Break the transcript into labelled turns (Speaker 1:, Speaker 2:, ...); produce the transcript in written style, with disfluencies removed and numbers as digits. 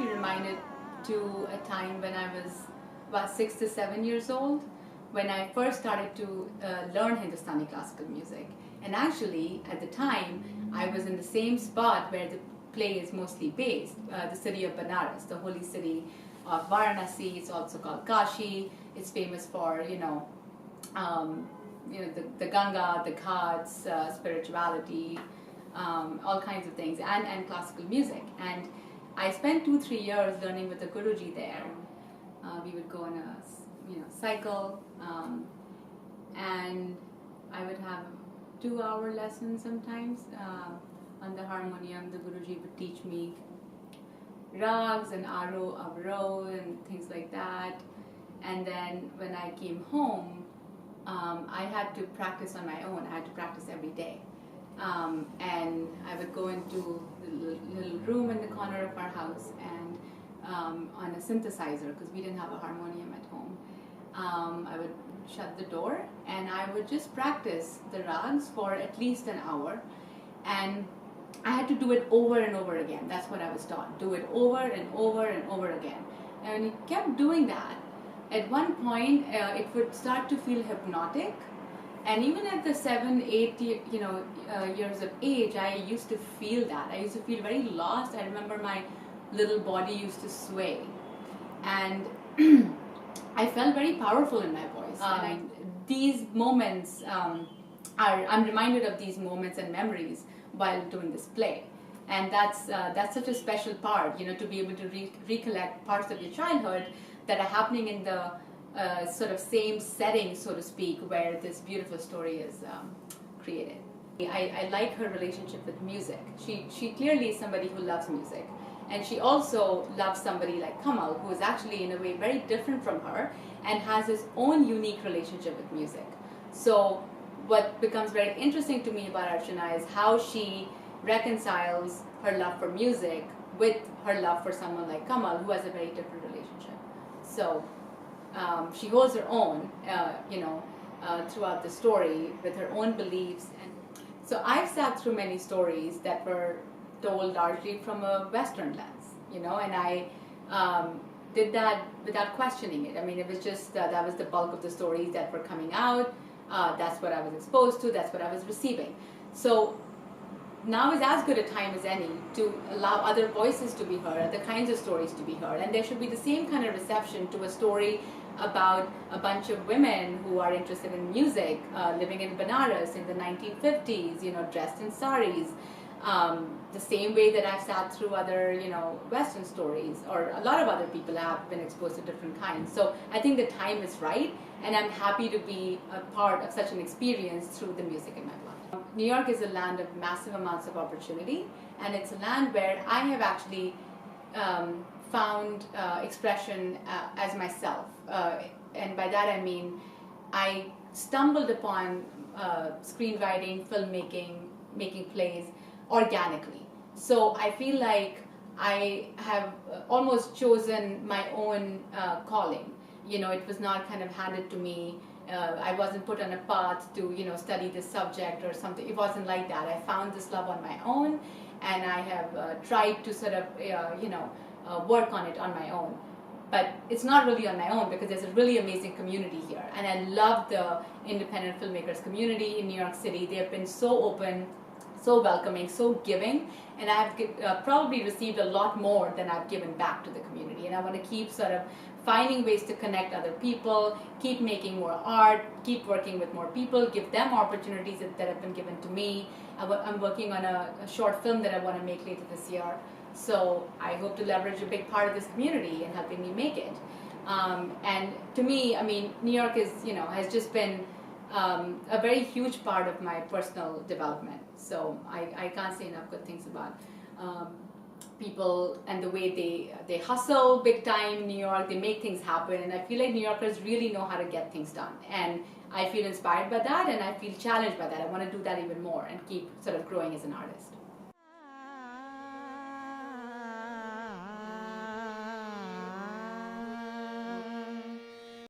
Speaker 1: actually reminded to a time when I was about 6 to 7 years old, when I first started to learn Hindustani classical music. And actually, at the time, I was in the same spot where the play is mostly based, the city of Banaras, the holy city of Varanasi. It's also called Kashi. It's famous for, the Ganga, the Ghats, spirituality, all kinds of things, and classical music. And I spent 2-3 years learning with the Guruji there. We would go on a cycle, and I would have 2-hour lessons sometimes on the harmonium. The Guruji would teach me rags and aro, avro, and things like that. And then when I came home, I had to practice on my own. I had to practice every day. And I would go into the little room in the corner of our house and on a synthesizer, because we didn't have a harmonium at home. I would shut the door and I would just practice the rags for at least an hour, and I had to do it over and over again. That's what I was taught. Do it over and over and over again. And when you kept doing that, at one point it would start to feel hypnotic. And even at the 7-8 years of age, I used to feel that. I used to feel very lost. I remember my little body used to sway, and I felt very powerful in my voice. These moments I'm reminded of these moments and memories while doing this play, and that's such a special part, to be able to recollect parts of your childhood that are happening in the sort of same setting, so to speak, where this beautiful story is created. I like her relationship with music. She clearly is somebody who loves music, and she also loves somebody like Kamal, who is actually in a way very different from her and has his own unique relationship with music. So what becomes very interesting to me about Archana is how she reconciles her love for music with her love for someone like Kamal, who has a very different relationship. So she holds her own, throughout the story with her own beliefs. And so I've sat through many stories that were told largely from a Western lens, and I did that without questioning it. I mean, it was just that was the bulk of the stories that were coming out. That's what I was exposed to. That's what I was receiving. So now is as good a time as any to allow other voices to be heard, other kinds of stories to be heard, and there should be the same kind of reception to a story about a bunch of women who are interested in music, living in Banaras in the 1950s, dressed in saris. The same way that I've sat through other, Western stories, or a lot of other people have been exposed to different kinds. So I think the time is right, and I'm happy to be a part of such an experience through the music in my blood. New York is a land of massive amounts of opportunity, and it's a land where I have actually found expression as myself. And by that I mean I stumbled upon screenwriting, filmmaking, making plays organically. So I feel like I have almost chosen my own calling. It was not kind of handed to me. I wasn't put on a path to study this subject or something. It wasn't like that. I found this love on my own, and I have tried to sort of work on it on my own. But it's not really on my own, because there's a really amazing community here, and I love the independent filmmakers community in New York City. They have been so open, so welcoming, so giving, and I've probably received a lot more than I've given back to the community. And I want to keep sort of finding ways to connect other people, keep making more art, keep working with more people, give them opportunities that have been given to me. I'm working on a short film that I want to make later this year. So I hope to leverage a big part of this community in helping me make it. And to me, I mean, New York is, has just been a very huge part of my personal development. So I can't say enough good things about people and the way they hustle big time in New York. They make things happen, and I feel like New Yorkers really know how to get things done. And I feel inspired by that, and I feel challenged by that. I want to do that even more and keep sort of growing as an artist.